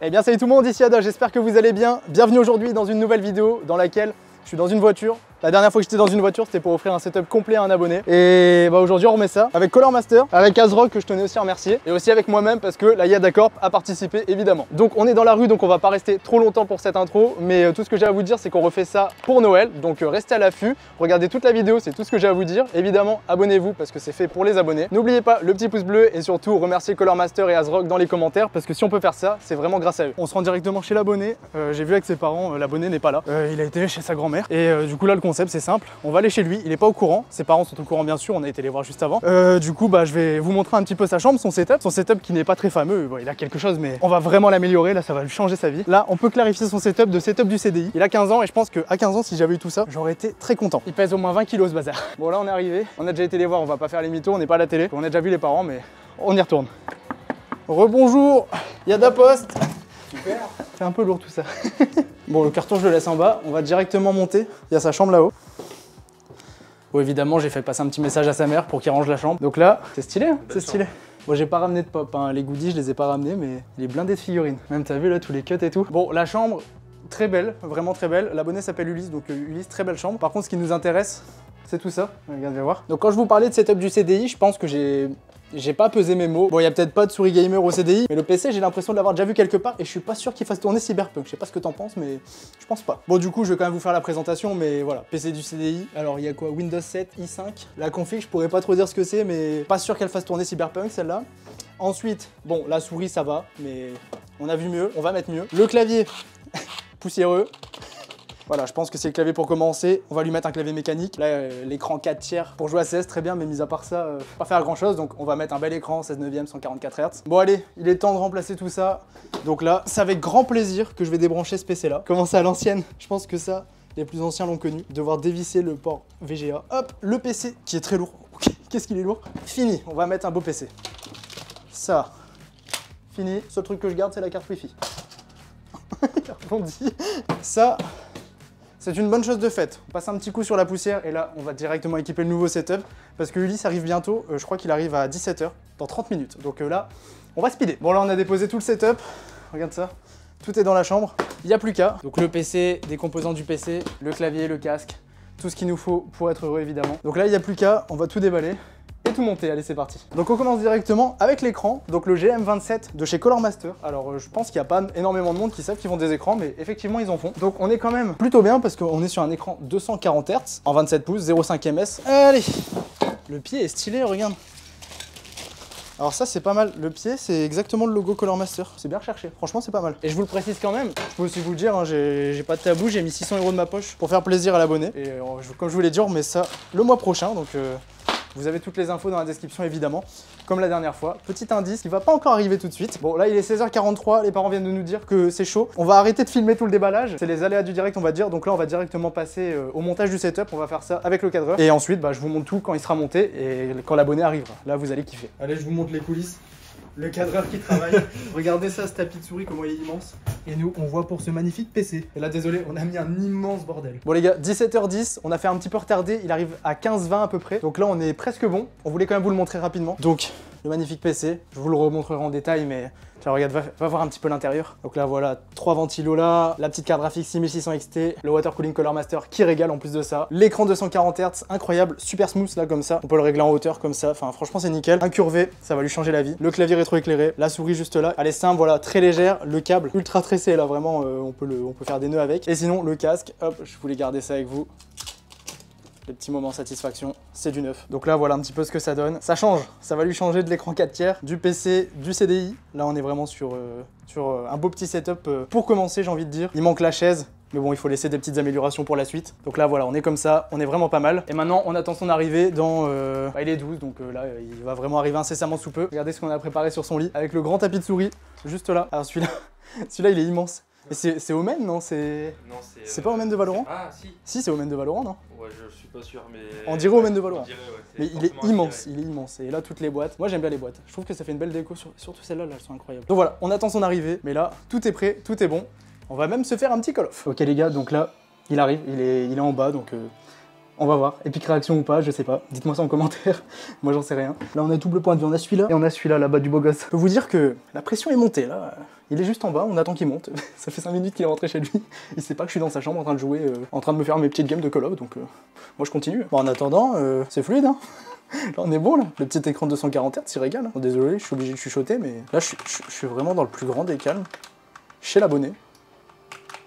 Eh bien salut tout le monde, ici Ada, j'espère que vous allez bien. Bienvenue aujourd'hui dans une nouvelle vidéo dans laquelle je suis dans une voiture. La dernière fois que j'étais dans une voiture, c'était pour offrir un setup complet à un abonné. Et bah aujourd'hui, on remet ça avec Color Master, avec ASRock que je tenais aussi à remercier, et aussi avec moi-même parce que la Yada Corp a participé évidemment. Donc on est dans la rue, donc on va pas rester trop longtemps pour cette intro, mais tout ce que j'ai à vous dire, c'est qu'on refait ça pour Noël. Donc restez à l'affût, regardez toute la vidéo, c'est tout ce que j'ai à vous dire. Évidemment, abonnez-vous parce que c'est fait pour les abonnés. N'oubliez pas le petit pouce bleu et surtout remerciez Color Master et ASRock dans les commentaires parce que si on peut faire ça, c'est vraiment grâce à eux. On se rend directement chez l'abonné. J'ai vu avec ses parents, l'abonné n'est pas là. Il a été chez sa grand-mère et du coup là le concept c'est simple. On va aller chez lui, il n'est pas au courant, ses parents sont au courant bien sûr, on a été les voir juste avant. Du coup bah je vais vous montrer un petit peu sa chambre, son setup qui n'est pas très fameux, bon, il a quelque chose mais on va vraiment l'améliorer, là ça va lui changer sa vie. Là on peut clarifier son setup de setup du CDI. Il a 15 ans et je pense qu'à 15 ans si j'avais eu tout ça, j'aurais été très content. Il pèse au moins 20 kg ce bazar. Bon là on est arrivé, on a déjà été les voir, on va pas faire les mythos, on n'est pas à la télé, on a déjà vu les parents mais on y retourne. Rebonjour, Yada Post. Super. C'est un peu lourd tout ça. Bon le carton je le laisse en bas, on va directement monter, il y a sa chambre là-haut. Bon évidemment j'ai fait passer un petit message à sa mère pour qu'il range la chambre. Donc là, c'est stylé, hein, c'est stylé. Bon j'ai pas ramené de pop, hein. Les goodies je les ai pas ramenés mais il est blindé de figurines. Même t'as vu là tous les cuts et tout. Bon la chambre, très belle, vraiment très belle. L'abonné s'appelle Ulysse, donc Ulysse, très belle chambre. Par contre ce qui nous intéresse, c'est tout ça. Regarde, viens voir. Donc quand je vous parlais de setup du CDI, je pense que j'ai pas pesé mes mots. Bon, il y a peut-être pas de souris gamer au CDI, mais le PC, j'ai l'impression de l'avoir déjà vu quelque part et je suis pas sûr qu'il fasse tourner Cyberpunk. Je sais pas ce que t'en penses, mais je pense pas. Bon, du coup, je vais quand même vous faire la présentation, mais voilà, PC du CDI. Alors, il y a quoi? Windows 7, i5. La config, je pourrais pas trop dire ce que c'est, mais pas sûr qu'elle fasse tourner Cyberpunk, celle-là. Ensuite, bon, la souris, ça va, mais on a vu mieux, on va mettre mieux. Le clavier, poussiéreux. Voilà, je pense que c'est le clavier pour commencer. On va lui mettre un clavier mécanique. Là, l'écran 4 tiers pour jouer à CS, très bien, mais mis à part ça, pas faire grand chose. Donc on va mettre un bel écran, 16 neuvième, 144 Hz. Bon allez, il est temps de remplacer tout ça. Donc là, c'est avec grand plaisir que je vais débrancher ce PC là. Commencer à l'ancienne, je pense que ça, les plus anciens l'ont connu. Devoir dévisser le port VGA. Hop, le PC qui est très lourd. Ok, qu'est-ce qu'il est lourd? Fini, on va mettre un beau PC. Ça, fini. Seul truc que je garde, c'est la carte Wi-Fi. Rebondi. Ça... c'est une bonne chose de fait. On passe un petit coup sur la poussière et là, on va directement équiper le nouveau setup parce que Ulysse arrive bientôt. Je crois qu'il arrive à 17 h, dans 30 minutes. Donc là, on va speeder. Bon, là, on a déposé tout le setup. Regarde ça. Tout est dans la chambre. Il n'y a plus qu'à. Donc le PC, des composants du PC, le clavier, le casque, tout ce qu'il nous faut pour être heureux, évidemment. Donc là, il n'y a plus qu'à. On va tout déballer. Et tout monter, allez c'est parti. Donc on commence directement avec l'écran, donc le GM27 de chez Color Master. Alors je pense qu'il n'y a pas énormément de monde qui savent qu'ils font des écrans, mais effectivement ils en font. Donc on est quand même plutôt bien parce qu'on est sur un écran 240 Hz en 27 pouces, 0,5 ms. Allez, le pied est stylé, regarde. Alors ça c'est pas mal, le pied c'est exactement le logo Color Master, c'est bien recherché, franchement c'est pas mal. Et je vous le précise quand même, je peux aussi vous le dire, hein, j'ai pas de tabou, j'ai mis 600 € de ma poche pour faire plaisir à l'abonné. Et comme je vous l'ai dit, on remet ça le mois prochain, donc vous avez toutes les infos dans la description évidemment, comme la dernière fois. Petit indice qui va pas encore arriver tout de suite. Bon là il est 16h43, les parents viennent de nous dire que c'est chaud. On va arrêter de filmer tout le déballage, c'est les aléas du direct on va dire. Donc là on va directement passer au montage du setup, on va faire ça avec le cadreur. Et ensuite bah, je vous montre tout quand il sera monté et quand l'abonné arrivera. Là vous allez kiffer. Allez je vous montre les coulisses. Le cadreur qui travaille. Regardez ça, ce tapis de souris, comment il est immense. Et nous, on voit pour ce magnifique PC. Et là, désolé, on a mis un immense bordel. Bon les gars, 17h10, on a fait un petit peu retardé. Il arrive à 15h20 à peu près. Donc là, on est presque bon. On voulait quand même vous le montrer rapidement. Donc, le magnifique PC. Je vous le remontrerai en détail, mais... tiens, regarde, va voir un petit peu l'intérieur. Donc là, voilà, 3 ventilos là, la petite carte graphique 6600 XT, le water cooling Color Master qui régale en plus de ça. L'écran 240 Hz, incroyable, super smooth là comme ça. On peut le régler en hauteur comme ça, enfin franchement c'est nickel. Incurvé, ça va lui changer la vie. Le clavier rétroéclairé, la souris juste là. Elle est simple, voilà, très légère. Le câble ultra tressé là, vraiment, on peut faire des nœuds avec. Et sinon, le casque, hop, je voulais garder ça avec vous. Les petits moments satisfaction, c'est du neuf. Donc là, voilà un petit peu ce que ça donne. Ça change, ça va lui changer de l'écran 4 tiers, du PC, du CDI. Là, on est vraiment sur un beau petit setup pour commencer, j'ai envie de dire. Il manque la chaise, mais bon, il faut laisser des petites améliorations pour la suite. Donc là, voilà, on est comme ça, on est vraiment pas mal. Et maintenant, on attend son arrivée dans... bah, il est 12, donc là, il va vraiment arriver incessamment sous peu. Regardez ce qu'on a préparé sur son lit, avec le grand tapis de souris, juste là. Alors celui-là, celui-là, il est immense. Et c'est Omen, non? C'est pas Omen de Valorant? Ah, si. Si, c'est Omen de Valorant, non? Ouais, je suis pas sûr, mais... On dirait Omen de Valorant. On dirait, ouais, mais il est immense, il est immense. Et là, toutes les boîtes. Moi, j'aime bien les boîtes. Je trouve que ça fait une belle déco, surtout celles-là, là, elles sont incroyables. Donc voilà, on attend son arrivée. Mais là, tout est prêt, tout est bon. On va même se faire un petit call-off. Ok les gars, donc là, il arrive, il est en bas, donc On va voir. Épique réaction ou pas, je sais pas. Dites-moi ça en commentaire. Moi j'en sais rien. Là on a double point de vue. On a celui-là et on a celui-là là-bas du beau gosse. Je peux vous dire que la pression est montée là. Il est juste en bas, on attend qu'il monte. Ça fait 5 minutes qu'il est rentré chez lui. Il sait pas que je suis dans sa chambre en train de jouer, en train de me faire mes petites games de Call of, donc moi je continue. Bon, en attendant, c'est fluide, hein. Là on est bon là. Le petit écran de 240 Hz, il régale. Bon, désolé, je suis obligé de chuchoter, mais là je suis vraiment dans le plus grand des calmes. Chez l'abonné.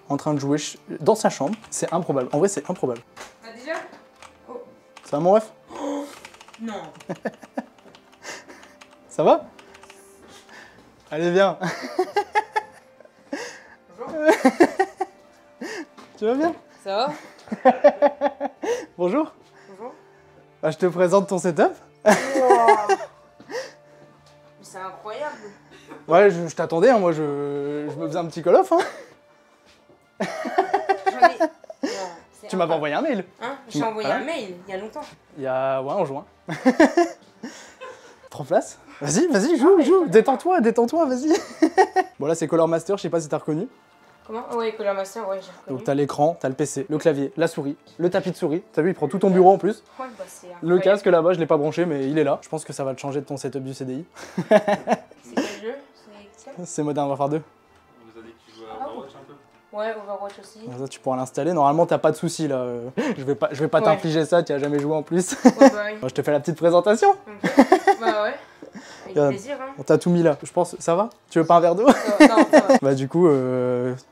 En train de jouer dans sa chambre. C'est improbable. En vrai, c'est improbable. Ah, déjà? Oh. Ça va mon ref? Oh. Non. Ça va? Allez, viens. Bonjour. Tu vas bien? Ça va? Bonjour. Bonjour. Bah, je te présente ton setup. Wow. Mais c'est incroyable. Ouais, je t'attendais, hein, moi je me faisais un petit call-off. Hein. J'en ai... Non, Tu m'avais envoyé un mail. Hein? J'ai envoyé un mail il y a longtemps. Il y a... ouais, en juin. Prends place. Vas-y, joue. Détends-toi, vas-y. Bon là c'est Color Master, je sais pas si t'as reconnu. Comment? Ouais, Color Master, ouais, j'ai reconnu. Donc t'as l'écran, t'as le PC, le clavier, la souris, le tapis de souris. T'as vu, il prend tout ton bureau en plus. Ouais, bah c'est Le casque là-bas, je l'ai pas branché, mais il est là. Je pense que ça va te changer de ton setup du CDI. C'est quel jeu? C'est quel? C'est Modern Warfare 2. Vous avez qui joue à Overwatch un peu? Ouais, Overwatch aussi. Ça, tu pourras l'installer. Normalement, t'as pas de soucis là. Je vais pas Ouais. t'infliger ça, tu as jamais joué en plus. Ouais, bah oui. Moi, je te fais la petite présentation. Ok. Bah ouais. Avec Regarde. plaisir, hein. On t'a tout mis là. Je pense, ça va? Tu veux pas un verre d'eau? Ça va, non, ça va. Bah du coup,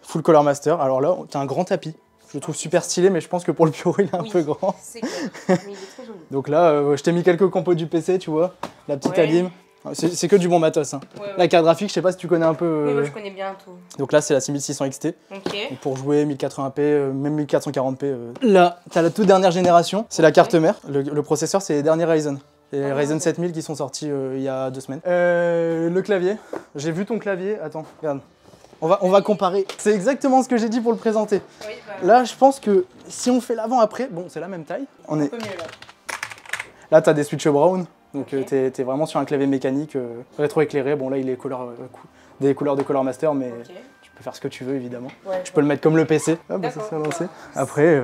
full Color Master. Alors là, t'as un grand tapis. Je le trouve super stylé, mais je pense que pour le bureau, il est un Oui, peu grand. c'est clair. Mais il est très joli. Donc là, je t'ai mis quelques compos du PC, tu vois. La petite Ouais. alim. C'est que du bon matos. Hein. Ouais, ouais. La carte graphique, je sais pas si tu connais un peu. Oui, moi je connais bien tout. Donc là, c'est la 6600 XT. Ok. Donc pour jouer 1080p, même 1440p. Là, t'as la toute dernière génération. C'est la carte mère. Le processeur, c'est les derniers Ryzen. Les Ah, Ryzen ok. 7000 qui sont sortis il y a 2 semaines. Le clavier. J'ai vu ton clavier. Attends, regarde. On va comparer. C'est exactement ce que j'ai dit pour le présenter. Oui, bah, Là, je pense que si on fait l'avant-après, bon, c'est la même taille. On un est... peu mieux là. Là, t'as des switches brown. Donc Ok. t'es vraiment sur un clavier mécanique rétro-éclairé. Bon, là, il est des couleurs de Color Master, mais Ok. tu peux faire ce que tu veux, évidemment. Ouais, Tu peux le mettre comme le PC. Ah, bah, ça D'accord. s'est lancé. Après,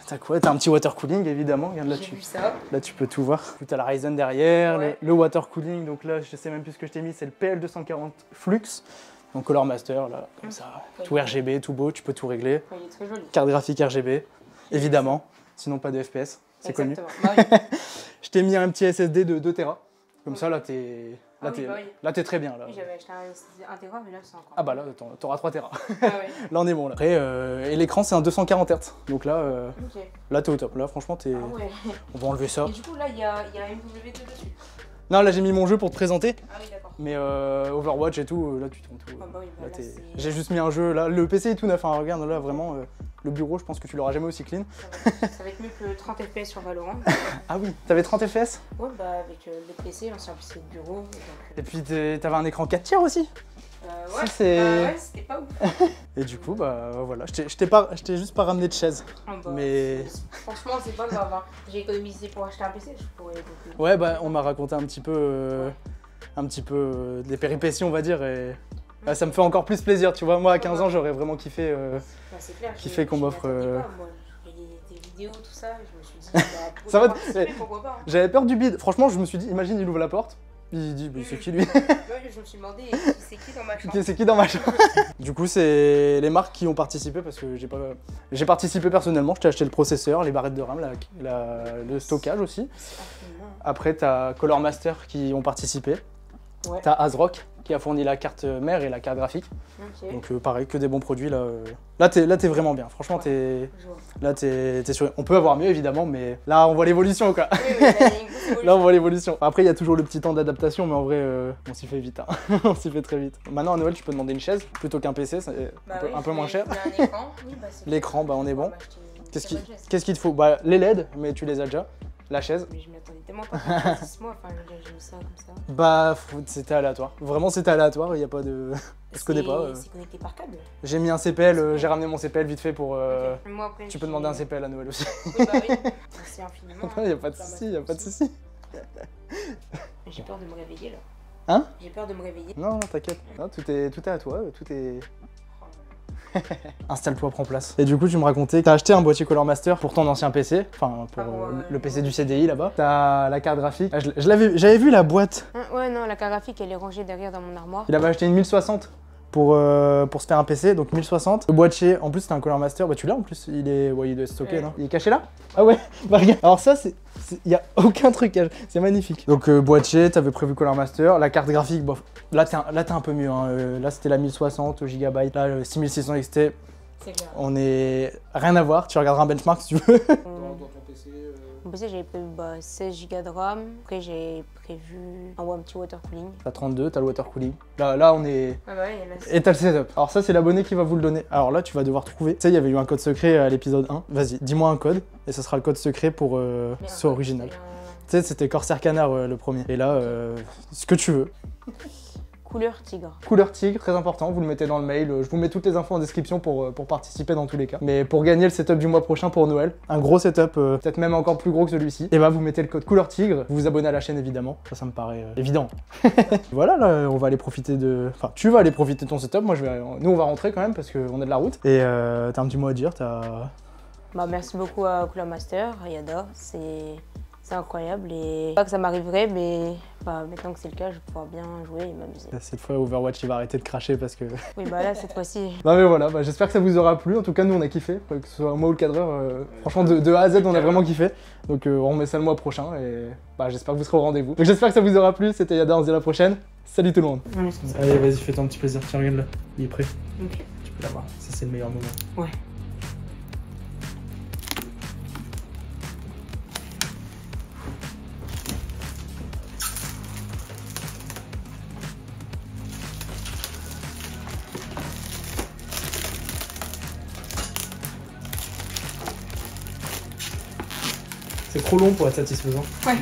t'as quoi? T'as un petit water cooling, évidemment. Regarde là, J'ai vu ça. là, tu peux tout voir. T'as la Ryzen derrière, Ouais. le water cooling. Donc là, je sais même plus ce que je t'ai mis, c'est le PL240 Flux. Donc Color Master, là, comme ça. Ouais. Tout RGB, tout beau, tu peux tout régler. Ouais, il est très joli. Carte graphique RGB, évidemment. Sinon, pas de FPS. C'est connu. Exactement. Bah oui. Je t'ai mis un petit SSD de 2 Tera. Comme ça, là, t'es Ah oui, bah oui. là, t'es très bien. Là. Oui, j'avais acheté un Tera, mais là c'est encore. Ah bah là, t'auras 3 Tera. Ah ouais. Là, on est bon. Là. Après, et l'écran, c'est un 240 Hz. Donc là, Ok. là t'es au top. Là, franchement, Ah ouais. on va enlever ça. Et du coup, là, il y a MW2 dessus. Non, là, j'ai mis mon jeu pour te présenter. Ah oui, d'accord. Mais Overwatch et tout, là, tu tournes tout. Ah bah oui, bah Là, là, t'es- c'est- J'ai juste mis un jeu. Là, le PC est tout neuf. Hein. Regarde, là, vraiment, le bureau, je pense que tu l'auras jamais aussi clean. Ça va être mieux que 30 FPS sur Valorant. Ah oui, t'avais 30 FPS. Ouais, bah avec le PC, l'ancien PC de bureau. Donc, Et puis, t'avais un écran 4 tiers aussi. ouais, Ça, c'est- bah ouais, c'était pas ouf. Et du coup, bah voilà, je t'ai juste pas ramené de chaise. Ah bah, Mais- franchement, c'est pas grave. Hein. J'ai économisé pour acheter un PC, je pourrais. Donc, Ouais, bah on m'a raconté un petit peu des péripéties, on va dire, et bah, ça me fait encore plus plaisir, tu vois. Moi, à 15 ans, j'aurais vraiment kiffé. bah, c'est clair. Qui fait qu'on m'offre, Moi, j'ai des vidéos, tout ça, et je me suis dit, bah, pour Ça va, participer, pourquoi pas. Hein. J'avais peur du bide. Franchement, je me suis dit, imagine, il ouvre la porte, il dit, mais c'est qui lui? Ouais, je me suis demandé, c'est qui dans ma chambre? C'est qui dans ma chambre? Du coup, c'est les marques qui ont participé parce que j'ai participé personnellement. Je t'ai acheté le processeur, les barrettes de RAM, le stockage aussi. C'est infiniment. Après, t'as Color Master qui ont participé. Ouais. T'as ASRock qui a fourni la carte mère et la carte graphique. Ok. Donc pareil, que des bons produits là. Là t'es vraiment bien. Franchement Je vois. t'es sûr. On peut avoir mieux évidemment, mais là on voit l'évolution quoi. Oui, oui, là, il y a une grosse évolution. Là on voit l'évolution. Après il y a toujours le petit temps d'adaptation, mais en vrai on s'y fait vite. Hein. On s'y fait très vite. Maintenant à Noël tu peux demander une chaise plutôt qu'un PC, c'est Bah oui, un peu moins je cher. voulais un écran. Oui, bah, c'est L'écran, bah on est bon. bon. Bah, acheter une Qu'est-ce très bonne chaise. qu'il te faut? Bah les LED, mais tu les as déjà. La chaise. Mais je m'y attendais tellement pas pour 6 mois, enfin j'ai mis ça comme ça. Bah c'était aléatoire. Vraiment c'était aléatoire. Il y a pas de. Je connais pas. C'est connecté par câble. J'ai mis un CPL. J'ai ramené mon CPL vite fait pour. Ok. Moi, après, Tu peux demander un CPL à Noël aussi. Oui, bah oui. C'est infiniment. Il n'y a pas de souci, y a pas de souci. J'ai peur de me réveiller là. Hein? J'ai peur de me réveiller. Non, non, t'inquiète. Non, tout est à toi, tout est... Oh, Installe-toi, prends place. Et du coup, tu me racontais que t'as acheté un boîtier Color Master pour ton ancien PC, enfin pour le PC du CDI là-bas. T'as la carte graphique. Ah, j'avais vu la boîte. Ouais, non, la carte graphique elle est rangée derrière dans mon armoire. Il avait acheté une 1060 pour se faire un PC, donc 1060. Le boîtier, en plus c'était un Color Master, bah tu l'as en plus, il doit être stocké, non? Il est caché là? Ah ouais, bah regarde. Alors ça, il y a aucun trucage, c'est magnifique. Donc boîtier, t'avais prévu Color Master, la carte graphique, bof. Là t'es un peu mieux, hein. Là c'était la 1060 GB, là 6600 XT. On est rien à voir, tu regarderas un benchmark si tu veux. Dans ton PC Mon PC j'avais prévu 16 Go de RAM, après j'ai prévu un petit water cooling. T'as 32, t'as le water cooling. Là on est... Ah bah ouais, et t'as le setup. Alors ça c'est l'abonné qui va vous le donner. Alors là tu vas devoir trouver. Tu sais il y avait eu un code secret à l'épisode 1. Vas-y, dis-moi un code et ce sera le code secret pour ce original. Tu sais c'était Corsair Canard le premier. Et là, ce que tu veux. Couleur tigre. Couleur tigre, très important, vous le mettez dans le mail. Je vous mets toutes les infos en description pour participer dans tous les cas. Mais pour gagner le setup du mois prochain pour Noël, un gros setup, peut-être même encore plus gros que celui-ci, et bah vous mettez le code couleur tigre, vous vous abonnez à la chaîne évidemment, ça me paraît évident. Voilà, là on va aller profiter de... Enfin, tu vas aller profiter de ton setup, nous on va rentrer quand même parce qu'on est de la route. Et t'as un petit mot à dire, Bah merci beaucoup à Color Master, à Yada, c'est incroyable et pas que ça m'arriverait, mais maintenant que c'est le cas, je vais pouvoir bien jouer et m'amuser. Cette fois, Overwatch, il va arrêter de cracher parce que... Oui, bah là, cette fois-ci. Non mais voilà, j'espère que ça vous aura plu. En tout cas, nous, on a kiffé. Que ce soit moi ou le cadreur, franchement, de A à Z, on a vraiment kiffé. Donc, on remet ça le mois prochain et j'espère que vous serez au rendez-vous. Donc, j'espère que ça vous aura plu. C'était Yada, on se dit à la prochaine. Salut tout le monde. Allez, vas-y, fais-toi un petit plaisir. Tiens, regarde là. Il est prêt. Ok. Tu peux l'avoir. Ça, c'est le meilleur moment. Ouais. C'est trop long pour être satisfaisant. Ouais.